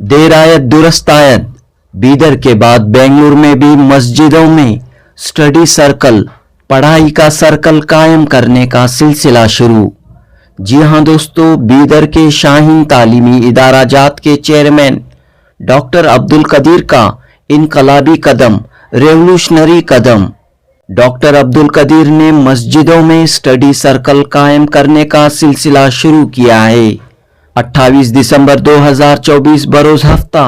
देर आयत दुरुस्त आयत। बीदर के बाद बेंगलुरु में भी मस्जिदों में स्टडी सर्कल, पढ़ाई का सर्कल कायम करने का सिलसिला शुरू। जी हाँ दोस्तों, बीदर के शाहीन तालीमी इदारा जात के चेयरमैन डॉक्टर अब्दुल कदीर का इनकलाबी कदम, रेवोल्यूशनरी कदम। डॉक्टर अब्दुल कदीर ने मस्जिदों में स्टडी सर्कल कायम करने का सिलसिला शुरू किया है। 28 दिसंबर 2024 बरोज हफ्ता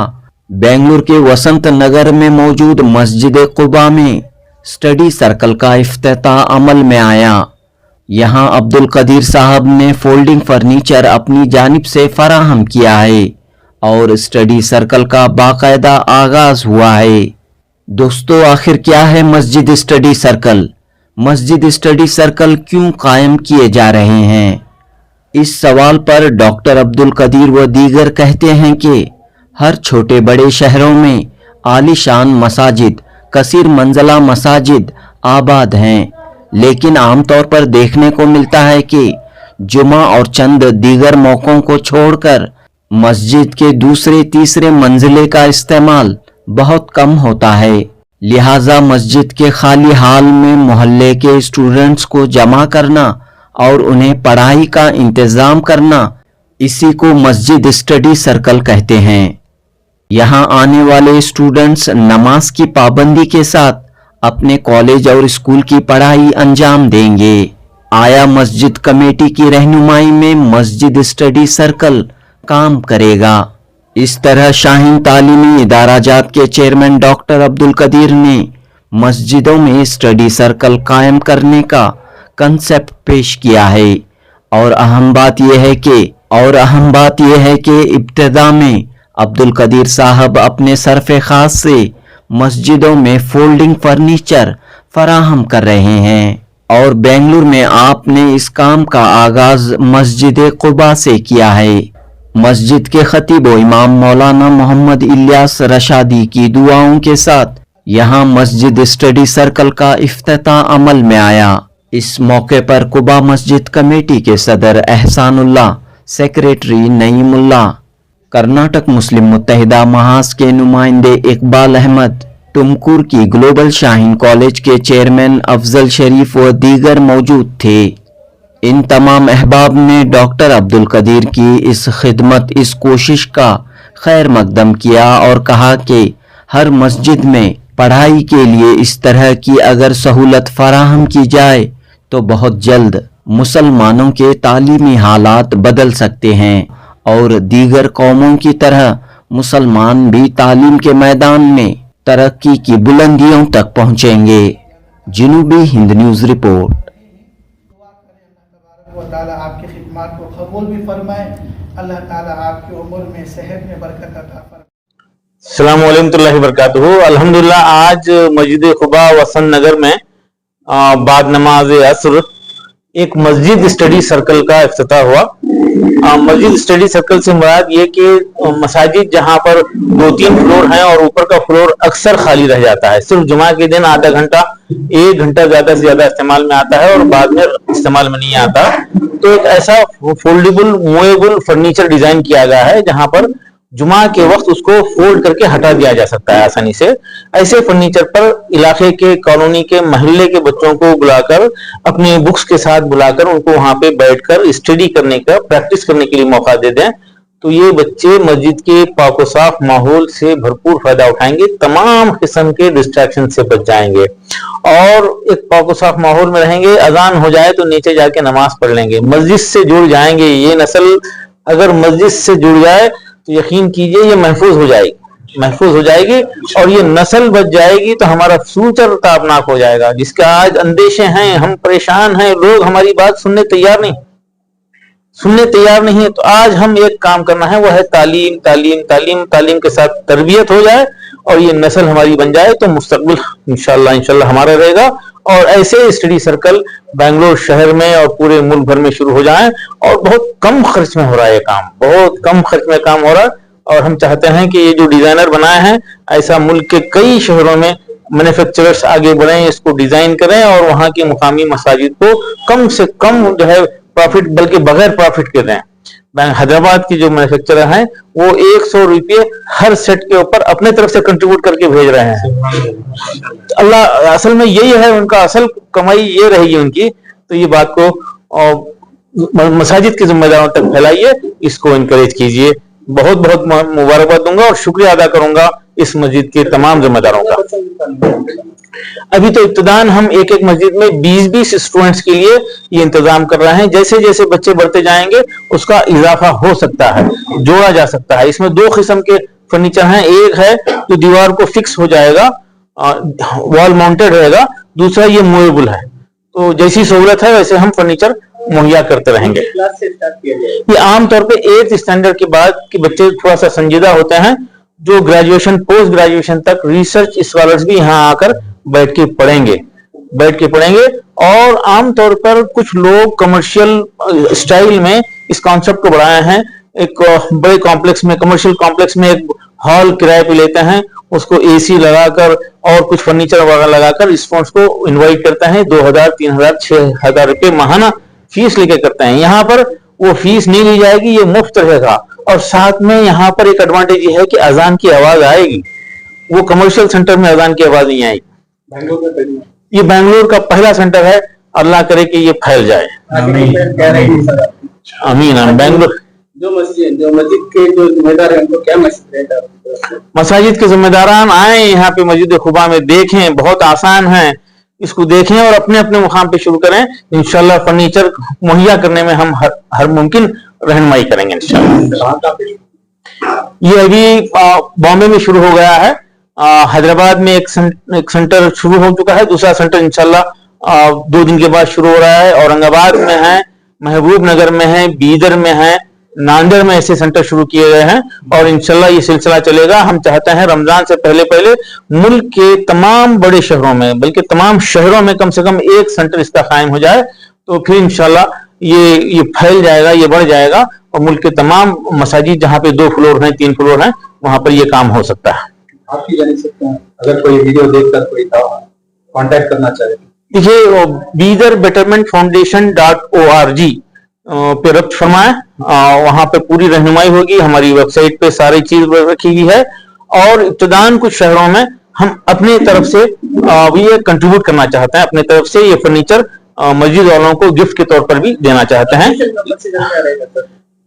बेंगलुरु के वसंत नगर में मौजूद मस्जिद कुबा में स्टडी सर्कल का इफ्तिताह अमल में आया। यहां अब्दुल कदीर साहब ने फोल्डिंग फर्नीचर अपनी जानिब से फराहम किया है और स्टडी सर्कल का बाकायदा आगाज हुआ है। दोस्तों, आखिर क्या है मस्जिद स्टडी सर्कल? मस्जिद स्टडी सर्कल क्यों कायम किए जा रहे हैं? इस सवाल पर डॉक्टर अब्दुल कदीर व दीगर कहते हैं कि हर छोटे बड़े शहरों में आलीशान मसाजिद, कसीर मंजिला मसाजिद आबाद हैं, लेकिन आमतौर पर देखने को मिलता है कि जुमा और चंद दीगर मौक़ों को छोड़कर मस्जिद के दूसरे तीसरे मंजिले का इस्तेमाल बहुत कम होता है। लिहाजा मस्जिद के खाली हाल में मोहल्ले के स्टूडेंट्स को जमा करना और उन्हें पढ़ाई का इंतज़ाम करना, इसी को मस्जिद स्टडी सर्कल कहते हैं। यहाँ आने वाले स्टूडेंट्स नमाज की पाबंदी के साथ अपने कॉलेज और स्कूल की पढ़ाई अंजाम देंगे। आया मस्जिद कमेटी की रहनुमाई में मस्जिद स्टडी सर्कल काम करेगा। इस तरह शाहीन तालीमी इदारा जात के चेयरमैन डॉक्टर अब्दुल कदीर ने मस्जिदों में स्टडी सर्कल कायम करने का कंसेप्ट पेश किया है। और अहम बात यह है कि इब्तिदा में अब्दुल कदीर साहब अपने सरफ़े खास से मस्जिदों में फोल्डिंग फर्नीचर फराहम कर रहे हैं और बेंगलुरु में आपने इस काम का आगाज मस्जिद कुबा से किया है। मस्जिद के खतीब व इमाम मौलाना मोहम्मद इलियास रशादी की दुआओं के साथ यहाँ मस्जिद स्टडी सर्कल का इफ्तिताह अमल में आया। इस मौके पर कुबा मस्जिद कमेटी के सदर एहसानुल्लाह, सेक्रेटरी नईमुल्लाह, कर्नाटक मुस्लिम मुत्तहिदा महाज के नुमाइंदे इकबाल अहमद, टुमकुर की ग्लोबल शाहीन कॉलेज के चेयरमैन अफजल शरीफ व दीगर मौजूद थे। इन तमाम अहबाब ने डॉक्टर अब्दुल कदीर की इस खिदमत, इस कोशिश का खैर मकदम किया और कहा कि हर मस्जिद में पढ़ाई के लिए इस तरह की अगर सहूलत फराहम की जाए तो बहुत जल्द मुसलमानों के तालीमी हालात बदल सकते हैं और दीगर कौमों की तरह मुसलमान भी तालीम के मैदान में तरक्की की बुलंदियों तक पहुंचेंगे। जनूबी हिंद न्यूज़ रिपोर्ट। ताला आपकी खिदमत को कबूल भी फरमाए। अल्लाह ताला आपकी उम्र में, सेहत में बरकत अता फरमाए। अस्सलाम वालेकुम वरहमतुल्लाहि वबरकातुहू। अल्हम्दुलिल्लाह, आज मस्जिद खुबा वसंत नगर में बाद नमाज असर एक मस्जिद स्टडी सर्कल का इफ्तिताह हुआ। मस्जिद स्टडी सर्कल से मुराद ये कि मसाजिद जहां पर 2-3 फ्लोर हैं और ऊपर का फ्लोर अक्सर खाली रह जाता है, सिर्फ जुमा के दिन आधा घंटा 1 घंटा ज्यादा से ज्यादा इस्तेमाल में आता है और बाद में इस्तेमाल में नहीं आता। तो एक ऐसा फोल्डेबल मूवेबल फर्नीचर डिजाइन किया गया है जहां पर जुमा के वक्त उसको फोल्ड करके हटा दिया जा सकता है आसानी से। ऐसे फर्नीचर पर इलाके के, कॉलोनी के, महल्ले के बच्चों को बुलाकर, अपने बुक्स के साथ बुलाकर उनको वहां पे बैठकर स्टडी करने का, प्रैक्टिस करने के लिए मौका दे दें तो ये बच्चे मस्जिद के पाको साफ माहौल से भरपूर फायदा उठाएंगे, तमाम किस्म के डिस्ट्रैक्शन से बच जाएंगे और एक पाको साफ माहौल में रहेंगे। अजान हो जाए तो नीचे जाके नमाज पढ़ लेंगे, मस्जिद से जुड़ जाएंगे। ये नस्ल अगर मस्जिद से जुड़ जाए तो यकीन कीजिए ये महफूज हो जाएगी और ये नस्ल बच जाएगी तो हमारा फ्यूचर ताबनाक हो जाएगा। जिसके आज अंदेशे हैं, हम परेशान हैं, लोग हमारी बात सुनने तैयार नहीं है। तो आज हम एक काम करना है, वो है तालीम तालीम तालीम तालीम के साथ तरबियत हो जाए और ये नस्ल हमारी बन जाए तो मुस्तकबिल इंशाल्लाह हमारा रहेगा। और ऐसे स्टडी सर्कल बेंगलोर शहर में और पूरे मुल्क भर में शुरू हो जाएं और बहुत कम खर्च में हो रहा है ये काम, बहुत कम खर्च में काम हो रहा है। और हम चाहते हैं कि ये जो डिजाइनर बनाए हैं ऐसा मुल्क के कई शहरों में मैन्युफैक्चरर्स आगे बढ़ें, इसको डिजाइन करें और वहां की मुकामी मसाजिद को कम से कम जो है प्रॉफिट, बल्कि बगैर प्रॉफिट के दें। हैदराबाद की जो मैन्युफैक्चरर हैं वो 100 रुपये हर सेट के ऊपर अपने तरफ से कंट्रीब्यूट करके भेज रहे हैं। अल्लाह, असल में यही है उनका असल कमाई, ये रहेगी उनकी। तो ये बात को मसाजिद के जिम्मेदारों तक फैलाइए, इसको इनकरेज कीजिए। बहुत बहुत मुबारकबाद दूंगा और शुक्रिया अदा करूंगा इस मस्जिद के तमाम जिम्मेदारों का। अभी तो इब्तिदान हम एक एक मस्जिद में 20-20 स्टूडेंट्स के लिए ये इंतजाम कर रहे हैं। जैसे जैसे बच्चे बढ़ते जाएंगे उसका इजाफा हो सकता है, जोड़ा जा सकता है। इसमें 2 किस्म के फर्नीचर हैं, एक है जो दीवार को फिक्स हो जाएगा, वॉल माउंटेड रहेगा, दूसरा ये मूवेबल है। तो जैसी सहूलत है वैसे हम फर्नीचर मुहैया करते रहेंगे। ये आमतौर पे 8th स्टैंडर्ड के बाद के बच्चे थोड़ा सा संजीदा होते हैं, जो ग्रेजुएशन पोस्ट ग्रेजुएशन तक रिसर्च स्कॉलर्स भी यहाँ आकर बैठ के पढ़ेंगे। और आमतौर पर कुछ लोग कमर्शियल स्टाइल में इस कॉन्सेप्ट को बढ़ाए हैं। एक बड़े कॉम्प्लेक्स में, कमर्शियल कॉम्प्लेक्स में एक हॉल किराए पे लेते हैं, उसको एसी लगाकर और कुछ फर्नीचर वगैरह लगाकर स्टूडेंट्स को इनवाइट करते हैं। 2000, 3000, 6000 रुपये माहाना फीस लेके करते हैं। यहाँ पर वो फीस नहीं ली जाएगी, ये मुफ्त रहेगा। और साथ में यहाँ पर एक एडवांटेज ये है कि अजान की आवाज आएगी, वो कमर्शियल सेंटर में अजान की आवाज नहीं आएगी। ये बेंगलोर का पहला सेंटर है, अल्लाह करे कि ये फैल जाए। आमीन। बेंगलोर जो मस्जिद के जो जिम्मेदार हैं उनको क्या मैसेज रहेगा? मसाजिद के जिम्मेदारान आए यहाँ पे मस्जिद खुबा में, देखें, बहुत आसान है, इसको देखें और अपने अपने मुकाम पे शुरू करें। इंशाल्लाह फर्नीचर मुहैया करने में हम हर मुमकिन रहनुमाई करेंगे इंशाल्लाह। ये अभी बॉम्बे में शुरू हो गया है, हैदराबाद में एक सेंटर शुरू हो चुका है, दूसरा सेंटर इंशाल्लाह 2 दिन के बाद शुरू हो रहा है। औरंगाबाद में है, महबूब नगर में है, बीदर में है, नांदेड़ में ऐसे सेंटर शुरू किए गए हैं और इंशाल्लाह ये सिलसिला चलेगा। हम चाहते हैं रमजान से पहले पहले मुल्क के तमाम बड़े शहरों में, बल्कि तमाम शहरों में कम से कम एक सेंटर इसका कायम हो जाए, तो फिर इंशाल्लाह ये फैल जाएगा, ये बढ़ जाएगा और मुल्क के तमाम मसाजिद जहाँ पे 2 फ्लोर हैं, 3 फ्लोर हैं, वहां पर ये काम हो सकता है। आपकी जान सकते हैं अगर कोई वीडियो देखकर कोई कांटेक्ट करना चाहे? देखिए, बीदर बेटरमेंट फाउंडेशन.org पे रब्त फरमाएं, वहां पे पूरी रहनुमाई होगी। हमारी वेबसाइट पे सारी चीज रखी हुई है और इब्तिदान कुछ शहरों में हम अपनी तरफ से ये कंट्रीब्यूट करना चाहते हैं, अपनी तरफ से ये फर्नीचर मस्जिद वालों को गिफ्ट के तौर पर भी देना चाहते हैं।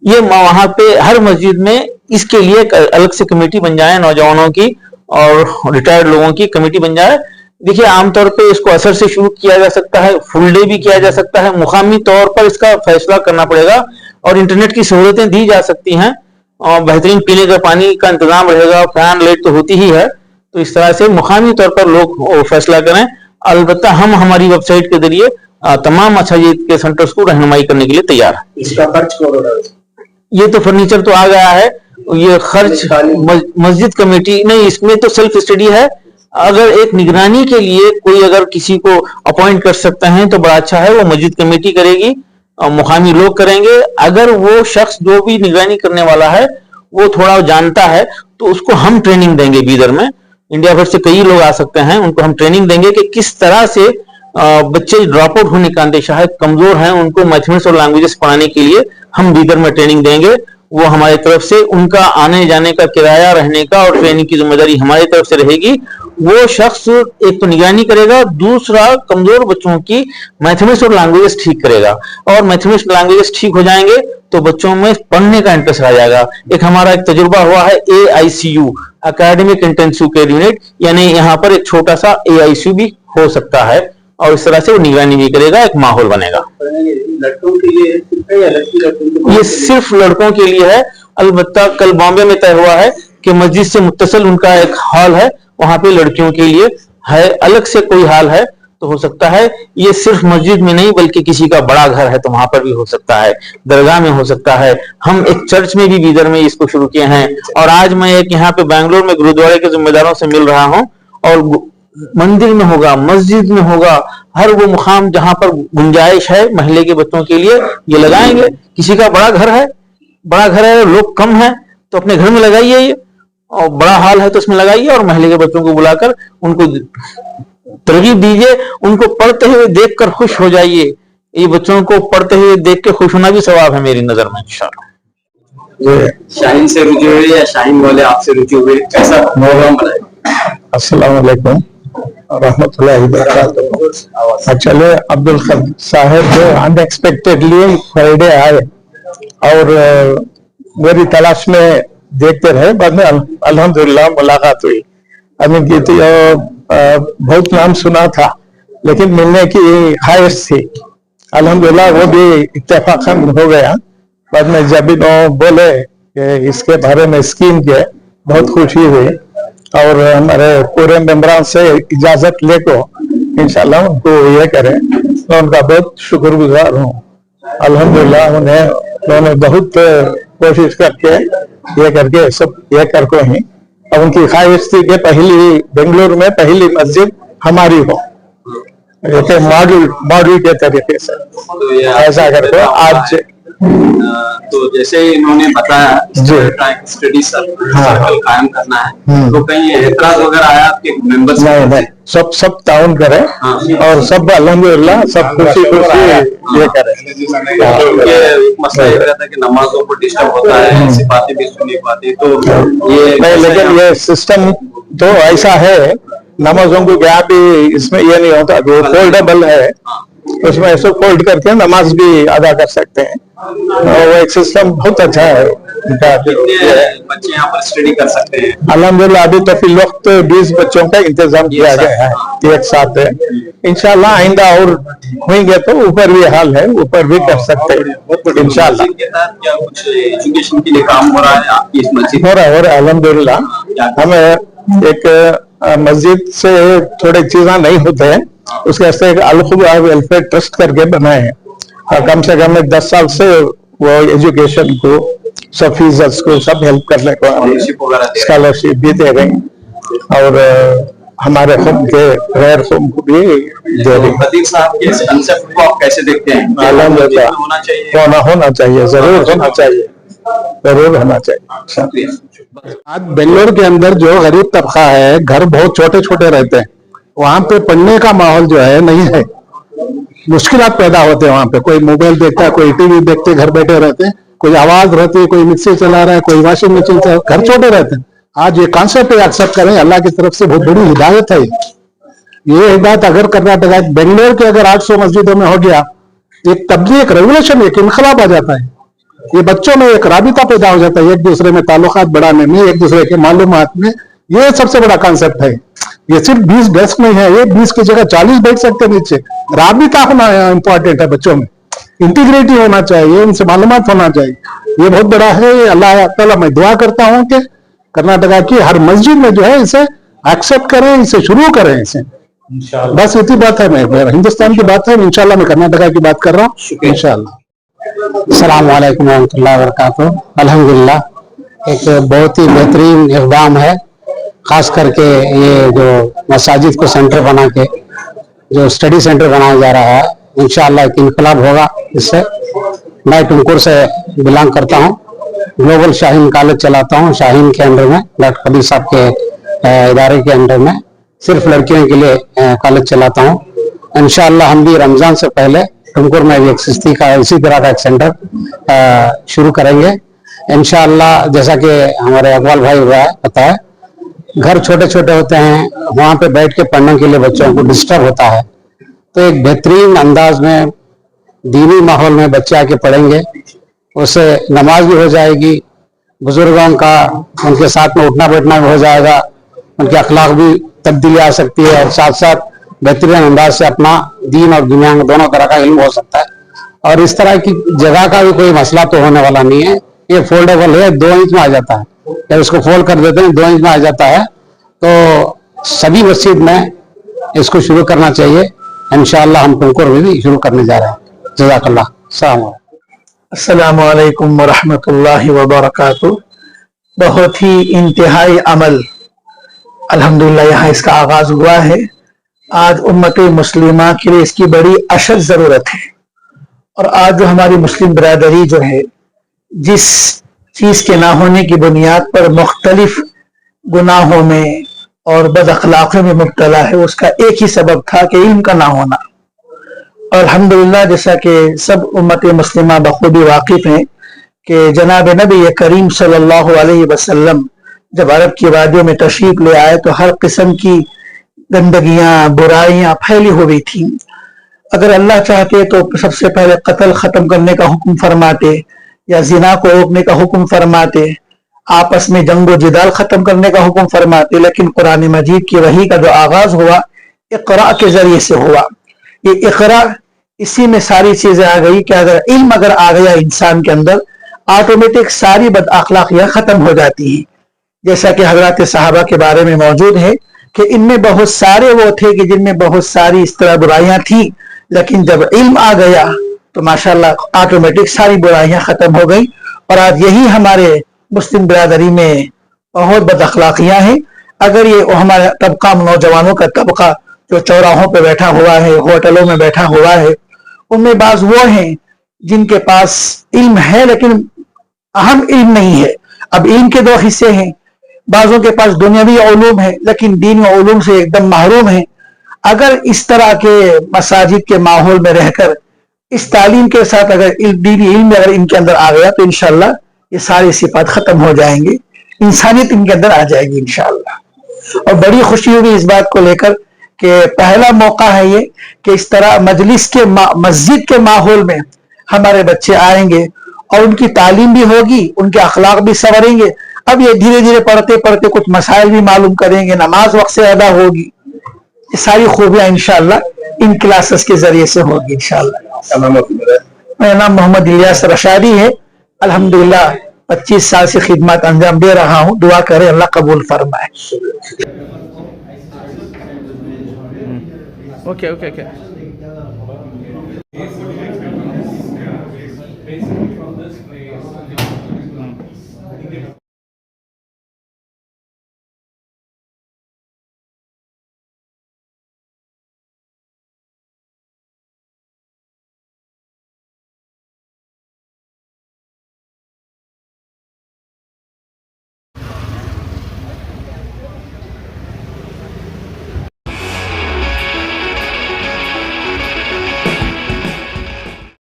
ये वहां पे हर मस्जिद में इसके लिए एक अलग से कमेटी बन जाए, नौजवानों की और रिटायर्ड लोगों की कमेटी बन जाए। देखिए, आमतौर पे इसको असर से शुरू किया जा सकता है, फुल डे भी किया जा सकता है, मुकामी तौर पर इसका फैसला करना पड़ेगा और इंटरनेट की सहूलतें दी जा सकती हैं और बेहतरीन पीने का पानी का इंतजाम रहेगा, फैन लाइट तो होती ही है। तो इस तरह से मुकामी तौर पर लोग फैसला करें। अलबत्ता हम हमारी वेबसाइट के जरिए तमाम मसाजिद के सेंटर्स को रहनुमाई करने के लिए तैयार है। इसका खर्च कौन हो रहा है? ये तो फर्नीचर तो आ गया है, ये खर्च मस्जिद कमेटी नहीं, इसमें तो सेल्फ स्टडी है। अगर एक निगरानी के लिए कोई अगर किसी को अपॉइंट कर सकते हैं तो बड़ा अच्छा है, वो मस्जिद कमेटी करेगी, मुकामी लोग करेंगे। अगर वो शख्स जो भी निगरानी करने वाला है वो थोड़ा जानता है तो उसको हम ट्रेनिंग देंगे। बीदर में इंडिया भर से कई लोग आ सकते हैं, उनको हम ट्रेनिंग देंगे कि किस तरह से बच्चे ड्रॉप आउट होने का अंदेशा है, कमजोर हैं, उनको मैथमेटिक्स और लैंग्वेजेस पढ़ाने के लिए हम बीदर में ट्रेनिंग देंगे। वो हमारी तरफ से उनका आने जाने का किराया, रहने का और ट्रेनिंग की जिम्मेदारी हमारी तरफ से रहेगी। वो शख्स एक तो निगरानी करेगा, दूसरा कमजोर बच्चों की मैथमेटिक्स और लैंग्वेजेस ठीक करेगा और मैथमेटिक्स लैंग्वेजेस ठीक हो जाएंगे तो बच्चों में पढ़ने का इंटरेस्ट आ जाएगा। एक हमारा एक तजुर्बा हुआ है AICU, academic intensive care unit, यानी यहाँ पर एक छोटा सा AICU भी हो सकता है और इस तरह से वो निगरानी भी करेगा, एक माहौल बनेगा। लड़कों के लिए है या लड़कों? ये सिर्फ लड़कों के लिए है। अलबत्ता कल बॉम्बे में तय हुआ है कि मस्जिद से मुत्तसिल उनका एक हॉल है, वहां पे लड़कियों के लिए है। अलग से कोई हाल है तो हो सकता है। ये सिर्फ मस्जिद में नहीं बल्कि किसी का बड़ा घर है तो वहां पर भी हो सकता है, दरगाह में हो सकता है। हम एक चर्च में भी बीदर में इसको शुरू किए हैं और आज मैं एक यहाँ पे बेंगलोर में गुरुद्वारे के जिम्मेदारों से मिल रहा हूँ और मंदिर में होगा, मस्जिद में होगा, हर वो मुकाम जहां पर गुंजाइश है महल्ले के बच्चों के लिए ये लगाएंगे। किसी का बड़ा घर है, लोग कम हैं तो अपने घर में लगाइए ये, और बड़ा हाल है तो उसमें लगाइए और महल्ले के बच्चों को बुलाकर उनको तरगीब दीजिए, उनको पढ़ते हुए देखकर खुश हो जाइए। ये बच्चों को पढ़ते हुए देख के खुश होना भी सवाब है मेरी नजर में इंशाअल्लाह। शाहीन से रुझे हुए या शाहीन वाले आपसे रुझे हुए, कैसा प्रोग्राम बनाए? अस्सलाम वालेकुम रहमतुल्लाहि वबरकातुहू। एक्चुअली अब्दुल खद साहब जो अनएक्सपेक्टेडली फ्राइडे आए और मेरी तलाश में देखते रहे, बाद में अल्हम्दुलिल्लाह मुलाकात हुई। अमीन की थी और बहुत नाम सुना था लेकिन मिलने की ख्वाहिश थी। अल्हम्दुलिल्लाह वो भी इत्तेफाकन हो गया। बाद में जब भी बोले कि इसके बारे में स्कीम के, बहुत खुशी हुई और हमारे पूरे मेंबरान से इजाजत लेको इंशाल्लाह उनको ये करें। मैं उनका बहुत शुक्रगुजार हूँ। अल्हम्दुलिल्लाह उन्होंने बहुत कोशिश करके ये करके सब ये करको ही। और उनकी ख्वाहिश थी कि पहली बेंगलुरु में पहली मस्जिद हमारी हो, मॉडल के तरीके से ऐसा करके आज। तो जैसे ही इन्होंने बताया स्टडी सर्कल कायम करना है, तो कहीं एतराज वगैरह आया आपके मेंबर्स? नहीं, सब ताउन करें और सब अल्हम्दुलिल्लाह सब खुशी ये करें। एक मसला ये रहता है कि नमाजों को डिस्टर्ब होता है, ऐसी बातें भी सुननी पाती, तो ये नहीं, लेकिन ये सिस्टम तो ऐसा है, नमाजों को क्या भी इसमें ये नहीं होता, जो फोल्डेबल है उसमें ऐसे फोल्ड करके नमाज भी अदा कर सकते हैं। और वो एक सिस्टम बहुत अच्छा है। बच्चे यहाँ पर स्टडी कर सकते हैं? अल्हम्दुलिल्लाह अभी तो फिल वक्त 20 बच्चों का इंतजाम किया गया है एक साथ है। इंशाल्लाह आइंदा और होंगे तो ऊपर भी हाल है, ऊपर भी कर सकते हैं इंशाल्लाह। क्या कुछ एजुकेशन के लिए काम हो रहा है आपकी इस मस्जिद? हो रहा है अल्हम्दुलिल्लाह। हमें एक मस्जिद से थोड़े चीज़ें नहीं होते हैं, उसके वास्ते एक अल-खुदा वेलफेयर ट्रस्ट करके बनाए हैं और कम से कम 10 साल से वो एजुकेशन को सब फीस को सब हेल्प करने को स्कॉलरशिप भी दे रहे हैं और हमारे होम के गैर होम को भी दे रहे हैं। खतीब साहब के कंसेप्ट को आप कैसे देखते हैं? अल्हम्दुलिल्लाह होना चाहिए, जरूर होना चाहिए, जरूर होना चाहिए। आज बेंगलोर के अंदर जो गरीब तबका है, घर बहुत छोटे छोटे रहते हैं, वहाँ पे पढ़ने का माहौल जो है नहीं है, मुश्किलात पैदा होते हैं। वहाँ पे कोई मोबाइल देखता है, कोई टीवी देखते घर बैठे रहते हैं, कोई आवाज रहती है, कोई मिक्सी चला रहा है, कोई वॉशिंग मशीन चला, घर छोटे रहते हैं। आज ये कॉन्सेप्ट एक्सेप्ट करें, अल्लाह की तरफ से बहुत बड़ी हिदायत है। ये हिदायत अगर कर्नाटक बेंगलोर के अगर 800 मस्जिदों में हो गया, एक तब्दीली, एक रेवोल्यूशन, एक इनकलाब आ जाता है। ये बच्चों में एक राबिता पैदा हो जाता है, एक दूसरे में ताल्लुकात बढ़ाने में, एक दूसरे के मालूमात में। ये सबसे बड़ा कॉन्सेप्ट है। ये सिर्फ 20 डेस्क में है, ये 20 की जगह 40 बैठ सकते नीचे। राबिता होना इंपॉर्टेंट है, बच्चों में इंटीग्रिटी होना चाहिए, उनसे मालूमात होना चाहिए। ये बहुत बड़ा है। अल्लाह ताला मैं दुआ करता हूँ कि कर्नाटका की हर मस्जिद में जो है इसे एक्सेप्ट करें, इसे शुरू करें इसे। बस इतनी बात है। मैं हिंदुस्तान की बात है, इंशाल्लाह मैं कर्नाटका की बात कर रहा हूँ इंशाल्लाह। अस्सलाम वालेकुम रहमतुल्लाहि व बरकातुहू। अल्हम्दुलिल्लाह एक बहुत ही बेहतरीन इक़दाम है, खास करके ये जो मसाजिद को सेंटर बना के जो स्टडी सेंटर बनाया जा रहा है, इंशाअल्लाह एक इनकलाब होगा इससे। मैं टुमकुर से बिलोंग करता हूँ, ग्लोबल शाहीन कॉलेज चलाता हूँ, शाहीन के अंडर में, डॉक्टर कबीर साहब के इदारे के अंडर में सिर्फ लड़कियों के लिए कॉलेज चलाता हूँ। इंशाअल्लाह हम भी रमजान से पहले टुमकुर में भी एक सिस्ती का इसी तरह का एक सेंटर शुरू करेंगे इंशाअल्लाह। जैसा कि हमारे अकबाल भाई पता है, घर छोटे छोटे होते हैं, वहां पे बैठ के पढ़ने के लिए बच्चों को डिस्टर्ब होता है, तो एक बेहतरीन अंदाज में दीनी माहौल में बच्चे आके पढ़ेंगे, उससे नमाज भी हो जाएगी, बुजुर्गों का उनके साथ में उठना बैठना भी हो जाएगा, उनके अखलाक भी तब्दीली आ सकती है और साथ साथ बेहतरीन अंदाज से अपना दीन और दुनिया में दोनों तरह का इल्म हो सकता है। और इस तरह की जगह का भी कोई मसला तो होने वाला नहीं है। ये फोल्डेबल है, 2 इंच में आ जाता है, जब इसको फोल्ड कर देते हैं 2 इंच में आ जाता है। तो सभी मस्जिद में इसको शुरू करना चाहिए इंशाअल्लाह। हम टुमकुर में भी शुरू करने जा रहे हैं। जज़ाकल्लाह। अस्सलामु अलैकुम व रहमतुल्लाहि व बरकातुहू। बहुत ही इंतहाई अमल अल्हम्दुलिल्लाह यहाँ इसका आगाज हुआ है। आज उम्मत मुस्लिमा के लिए इसकी बड़ी अशद जरूरत है। और आज जो हमारी मुस्लिम बिरादरी जो है, जिस चीज के ना होने की बुनियाद पर मुख्तलिफ गुनाहों में और बद अखलाक़ी में मुब्तला है, उसका एक ही सबब था कि इल्म का ना होना। और अल्हम्दुलिल्लाह जैसा कि सब उम्मत मुस्लिमा बखूबी वाकिफ हैं کہ جناب نبی کریم صلی اللہ علیہ وسلم جب عرب کی وادیوں میں تشریف لے آئے تو ہر قسم کی گندگیاں برائیاں پھیلی ہوئی تھیں. اگر اللہ چاہتے تو سب سے پہلے قتل ختم کرنے کا حکم فرماتے یا زنا کو روکنے کا حکم فرماتے, آپس میں جنگ و جدال ختم کرنے کا حکم فرماتے, لیکن قرآن مجید کی وحی کا جو آغاز ہوا اقرا کے ذریعے سے ہوا. یہ اقرا اسی میں ساری چیزیں آ گئی کہ اگر آ گیا انسان کے اندر آٹومیٹک ساری بد اخلاقیاں ختم ہو جاتی ہیں. جیسا کہ حضرات صحابہ کے بارے میں موجود ہے کہ ان میں بہت سارے وہ تھے کہ جن میں بہت ساری اس طرح برائیاں تھیں, لیکن جب علم آ گیا تو ماشاءاللہ آٹومیٹک ساری برائیاں ختم ہو گئی. اور آج یہی ہمارے مسلم برادری میں بہت بد اخلاقیاں ہیں. اگر یہ ہمارا طبقہ نوجوانوں کا طبقہ جو چوراہوں پہ بیٹھا ہوا ہے, ہوٹلوں میں بیٹھا ہوا ہے, ان میں بعض وہ ہیں جن کے پاس علم ہے لیکن اہم علم نہیں ہے. اب علم کے دو حصے ہیں, بعضوں کے پاس دنیاوی علوم ہے لیکن دینی علوم سے ایک دم محروم ہیں. اگر اس طرح کے مساجد کے ماحول میں رہ کر اس تعلیم کے ساتھ اگر دینی علم اگر ان کے اندر آ گیا تو انشاءاللہ یہ ساری صفات ختم ہو جائیں گی, انسانیت ان کے اندر آ جائے گی انشاءاللہ. اور بڑی خوشی ہوگی اس بات کو لے کر کہ پہلا موقع ہے یہ کہ اس طرح مجلس کے مسجد کے ماحول میں ہمارے بچے آئیں گے اور ان کی تعلیم بھی ہوگی, ان کے اخلاق بھی سنوریں گے. اب یہ دھیرے دھیرے پڑھتے پڑھتے کچھ مسائل بھی معلوم کریں گے, نماز وقت سے ادا ہوگی. یہ ساری خوبیاں انشاءاللہ ان کلاسز کے ذریعے سے ہوگی انشاءاللہ. میرا نام محمد الیاس رشادی ہے. الحمدللہ 25 سال سے خدمات انجام دے رہا ہوں. دعا کرے اللہ قبول فرمائے. Okay.